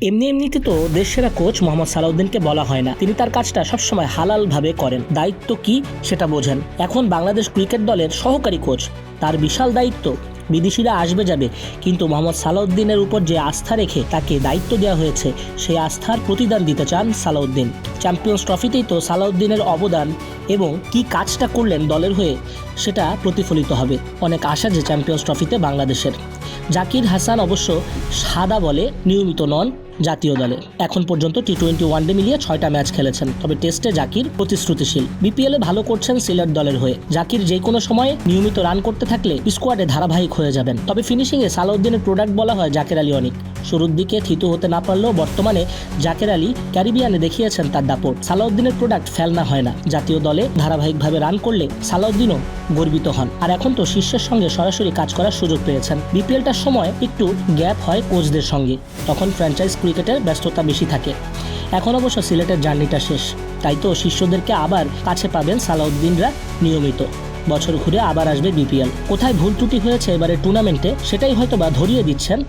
এমনিতে তো দেশসেরা কোচ মোহাম্মদ সালাউদ্দিনকে বলা হয় না, তিনি তার কাজটা সবসময় হালালভাবে করেন। দায়িত্ব কি সেটা বোঝেন। এখন বাংলাদেশ ক্রিকেট দলের সহকারী কোচ, তার বিশাল দায়িত্ব। বিদেশিরা আসবে যাবে, কিন্তু মোহাম্মদ সালাউদ্দিনের উপর যে আস্থা রেখে তাকে দায়িত্ব দেওয়া হয়েছে, সেই আস্থার প্রতিদান দিতে চান সালাউদ্দিন। চ্যাম্পিয়ন্স ট্রফিতেই তো সালাউদ্দিনের অবদান এবং কি কাজটা করলেন দলের হয়ে, সেটা প্রতিফলিত হবে। অনেক আশা যে চ্যাম্পিয়ন্স ট্রফিতে বাংলাদেশের। জাকির হাসান অবশ্য সাদা বলে নিয়মিত নন জাতীয় দলে। এখন পর্যন্ত টি-20 ওয়ানডে মিলিয়ে 6টা ম্যাচ খেলেছেন, তবে টেস্টে জাকির প্রতিশ্রুতিশীল। বিপিএলে ভালো করছেন সিলেট দলের হয়ে। জাকির যে কোনো সময়ে নিয়মিত রান করতে থাকলে স্কোয়াডে ধারাবাহিক হয়ে যাবেন। তবে ফিনিশিংয়ে সালাউদ্দিনের প্রোডাক্ট বলা হয় জাকের আলী অনিক। শুরুর দিকে থিতু হতে না পারলেও বর্তমানে জাকের আলী ক্যারিবিয়ানে দেখিয়েছেন তার দাপট। সালাউদ্দিনের প্রোডাক্ট ফেলনা হয় না। জাতীয় দলে ধারাবাহিকভাবে রান করলে সালাউদ্দিনও গর্বিত হন। আর এখন তো শীর্ষের সঙ্গে সরাসরি কাজ করার সুযোগ পেয়েছেন। বিপিএলটার সময় একটু গ্যাপ হয় কোচদের সঙ্গে, তখন ফ্র্যাঞ্চাইজ ক্রিকেটের ব্যস্ততা বেশি থাকে। এখন অবশ্য সিলেটের জার্নিটা শেষ, তাই তো শিষ্যদেরকে আবার কাছে পাবেন সালাউদ্দিনরা নিয়মিত। বছর ঘুরে আবার আসবে বিপিএল। কোথায় ভুল ত্রুটি হয়েছে এবারে টুর্নামেন্টে, সেটাই হয়তো বা ধরিয়ে দিচ্ছেন